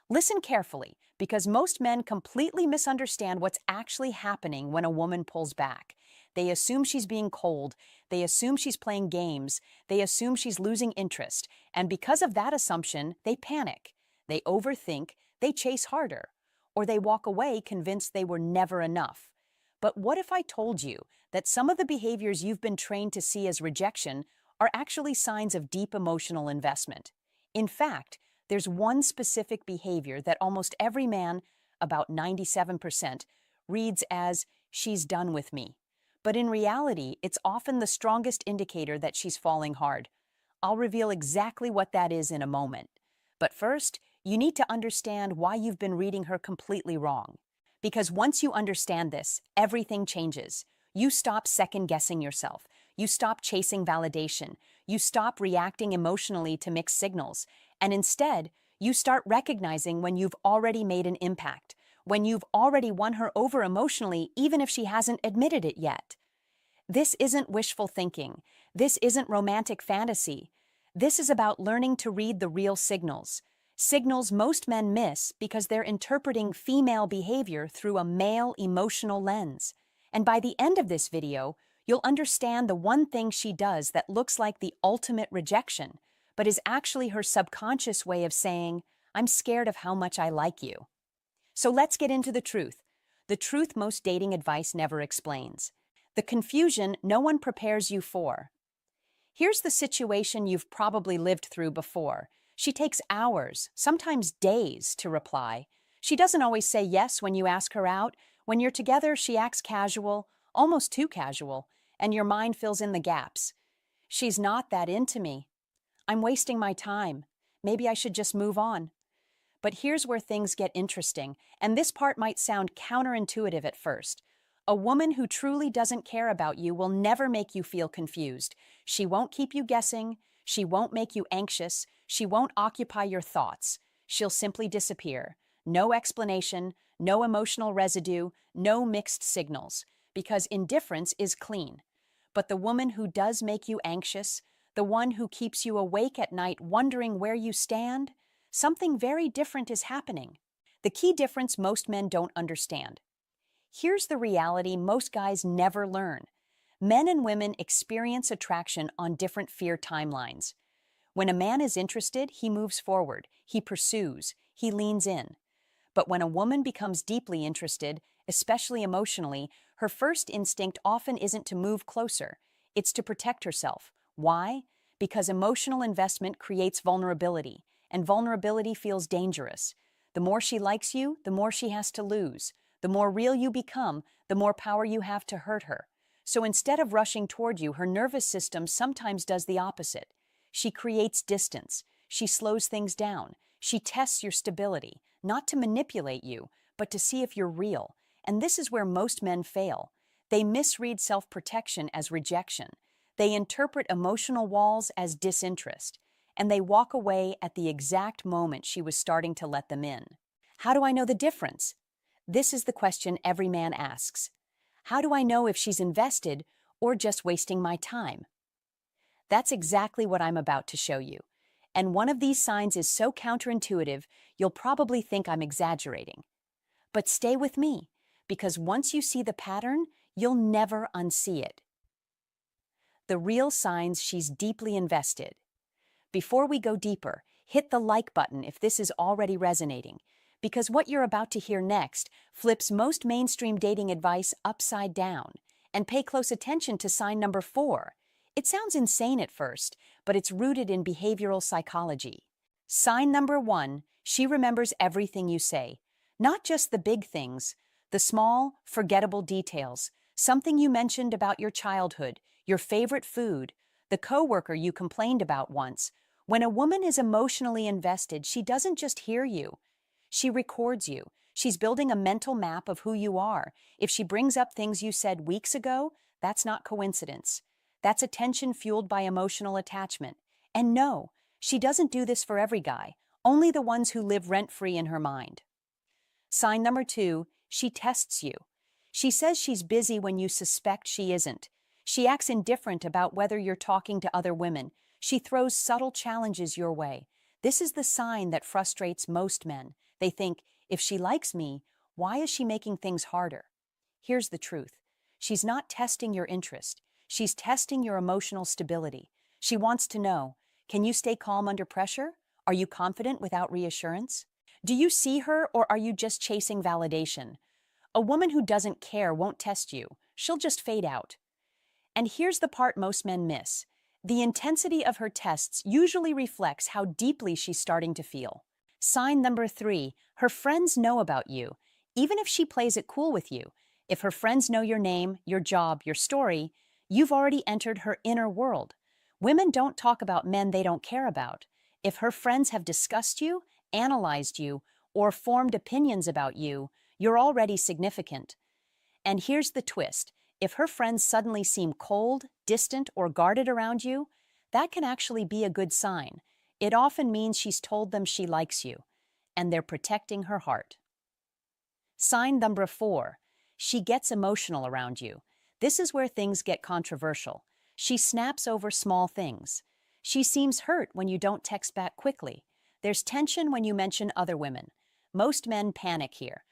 Listen carefully, because most men completely misunderstand what's actually happening when a woman pulls back. They assume she's being cold, they assume she's playing games, they assume she's losing interest, and because of that assumption, they panic. They overthink, they chase harder, or they walk away convinced they were never enough. But what if I told you that some of the behaviors you've been trained to see as rejection are actually signs of deep emotional investment? In fact, there's one specific behavior that almost every man, about 97%, reads as, "she's done with me." But in reality, it's often the strongest indicator that she's falling hard. I'll reveal exactly what that is in a moment. But first, you need to understand why you've been reading her completely wrong. Because once you understand this, everything changes. You stop second-guessing yourself. You stop chasing validation. You stop reacting emotionally to mixed signals. And instead, you start recognizing when you've already made an impact, when you've already won her over emotionally, even if she hasn't admitted it yet. This isn't wishful thinking. This isn't romantic fantasy. This is about learning to read the real signals. Signals most men miss because they're interpreting female behavior through a male emotional lens. And by the end of this video, you'll understand the one thing she does that looks like the ultimate rejection, but is actually her subconscious way of saying, "I'm scared of how much I like you." So let's get into the truth most dating advice never explains, the confusion no one prepares you for. Here's the situation you've probably lived through before. She takes hours, sometimes days, to reply. She doesn't always say yes when you ask her out. When you're together, she acts casual, almost too casual, and your mind fills in the gaps. "She's not that into me. I'm wasting my time. Maybe I should just move on." But here's where things get interesting, and this part might sound counterintuitive at first. A woman who truly doesn't care about you will never make you feel confused. She won't keep you guessing. She won't make you anxious. She won't occupy your thoughts. She'll simply disappear. No explanation, no emotional residue, no mixed signals, because indifference is clean. But the woman who does make you anxious, the one who keeps you awake at night wondering where you stand, something very different is happening. The key difference most men don't understand. Here's the reality most guys never learn. Men and women experience attraction on different fear timelines. When a man is interested, he moves forward, he pursues, he leans in. But when a woman becomes deeply interested, especially emotionally, her first instinct often isn't to move closer, it's to protect herself. Why? Because emotional investment creates vulnerability, and vulnerability feels dangerous. The more she likes you, the more she has to lose. The more real you become, the more power you have to hurt her. So instead of rushing toward you, her nervous system sometimes does the opposite. She creates distance. She slows things down. She tests your stability, not to manipulate you, but to see if you're real. And this is where most men fail. They misread self-protection as rejection. They interpret emotional walls as disinterest. And they walk away at the exact moment she was starting to let them in. How do I know the difference? This is the question every man asks. How do I know if she's invested or just wasting my time? That's exactly what I'm about to show you. And one of these signs is so counterintuitive, you'll probably think I'm exaggerating. But stay with me, because once you see the pattern, you'll never unsee it. The real signs she's deeply invested. Before we go deeper, hit the like button if this is already resonating, because what you're about to hear next flips most mainstream dating advice upside down. And pay close attention to sign number 4. It sounds insane at first, but it's rooted in behavioral psychology. Sign number 1, she remembers everything you say. Not just the big things, the small, forgettable details. Something you mentioned about your childhood, your favorite food, the coworker you complained about once. When a woman is emotionally invested, she doesn't just hear you. She records you. She's building a mental map of who you are. If she brings up things you said weeks ago, that's not coincidence. That's attention fueled by emotional attachment. And no, she doesn't do this for every guy, only the ones who live rent-free in her mind. Sign number 2, she tests you. She says she's busy when you suspect she isn't. She acts indifferent about whether you're talking to other women. She throws subtle challenges your way. This is the sign that frustrates most men. They think, if she likes me, why is she making things harder? Here's the truth. She's not testing your interest. She's testing your emotional stability. She wants to know, can you stay calm under pressure? Are you confident without reassurance? Do you see her, or are you just chasing validation? A woman who doesn't care won't test you. She'll just fade out. And here's the part most men miss. The intensity of her tests usually reflects how deeply she's starting to feel. Sign number 3, her friends know about you, even if she plays it cool with you. If her friends know your name, your job, your story, you've already entered her inner world. Women don't talk about men they don't care about. If her friends have discussed you, analyzed you, or formed opinions about you, you're already significant. And here's the twist. If her friends suddenly seem cold, distant, or guarded around you, that can actually be a good sign. It often means she's told them she likes you, and they're protecting her heart. Sign number 4, she gets emotional around you. This is where things get controversial. She snaps over small things. She seems hurt when you don't text back quickly. There's tension when you mention other women. Most men panic here.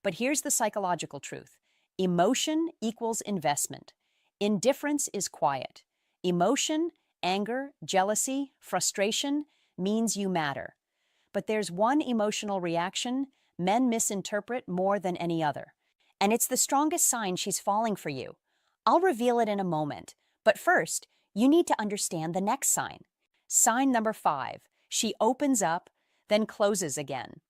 But here's the psychological truth. Emotion equals investment. Indifference is quiet. Emotion, anger, jealousy, frustration means you matter. But there's one emotional reaction men misinterpret more than any other. And it's the strongest sign she's falling for you. I'll reveal it in a moment. But first, you need to understand the next sign. Sign number 5. She opens up, then closes again.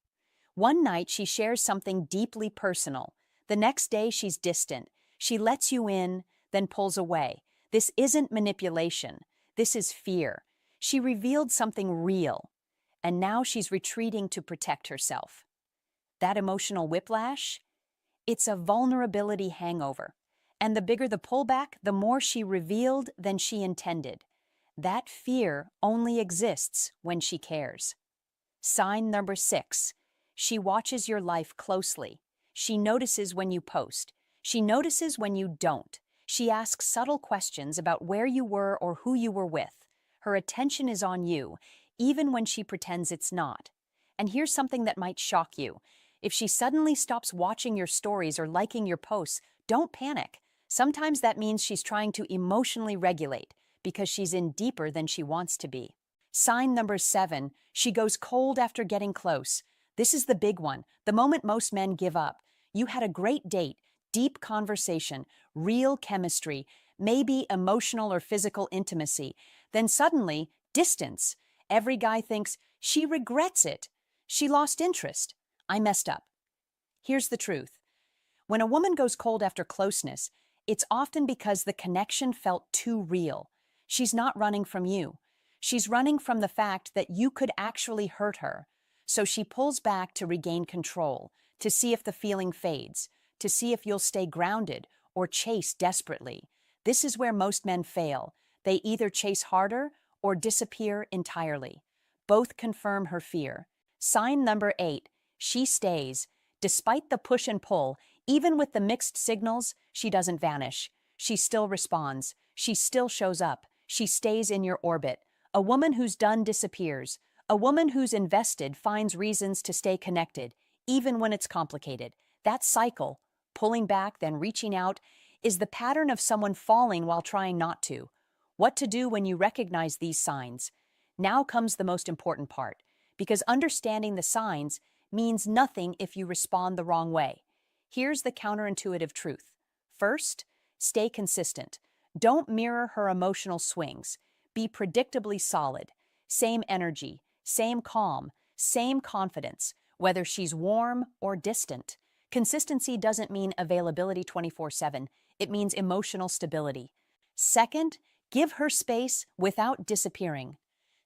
One night she shares something deeply personal. The next day she's distant. She lets you in, then pulls away. This isn't manipulation. This is fear. She revealed something real, and now she's retreating to protect herself. That emotional whiplash? It's a vulnerability hangover. And the bigger the pullback, the more she revealed than she intended. That fear only exists when she cares. Sign number 6. She watches your life closely. She notices when you post. She notices when you don't. She asks subtle questions about where you were or who you were with. Her attention is on you, even when she pretends it's not. And here's something that might shock you. If she suddenly stops watching your stories or liking your posts, don't panic. Sometimes that means she's trying to emotionally regulate because she's in deeper than she wants to be. Sign number 7, she goes cold after getting close. This is the big one, the moment most men give up. You had a great date, deep conversation, real chemistry, maybe emotional or physical intimacy. Then suddenly, distance. Every guy thinks, she regrets it. She lost interest. I messed up. Here's the truth. When a woman goes cold after closeness, it's often because the connection felt too real. She's not running from you. She's running from the fact that you could actually hurt her. So she pulls back to regain control, to see if the feeling fades, to see if you'll stay grounded or chase desperately. This is where most men fail. They either chase harder or disappear entirely. Both confirm her fear. Sign number 8, she stays. Despite the push and pull, even with the mixed signals, she doesn't vanish. She still responds. She still shows up. She stays in your orbit. A woman who's done disappears. A woman who's invested finds reasons to stay connected, even when it's complicated. That cycle, pulling back then reaching out, is the pattern of someone falling while trying not to. What to do when you recognize these signs? Now comes the most important part, because understanding the signs means nothing if you respond the wrong way. Here's the counterintuitive truth. First, stay consistent. Don't mirror her emotional swings. Be predictably solid. Same energy, same calm, same confidence, whether she's warm or distant. Consistency doesn't mean availability 24/7. It means emotional stability. Second, give her space without disappearing.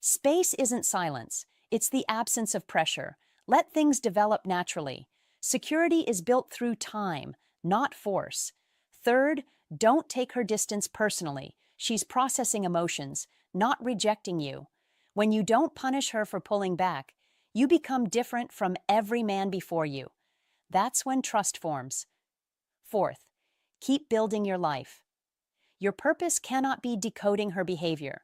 Space isn't silence. It's the absence of pressure. Let things develop naturally. Security is built through time, not force. Third, don't take her distance personally. She's processing emotions, not rejecting you. When you don't punish her for pulling back, you become different from every man before you. That's when trust forms. Fourth, keep building your life. Your purpose cannot be decoding her behavior.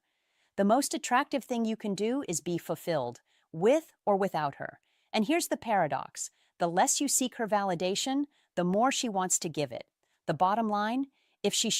The most attractive thing you can do is be fulfilled. with or without her. And here's the paradox. The less you seek her validation, the more she wants to give it. The bottom line, if she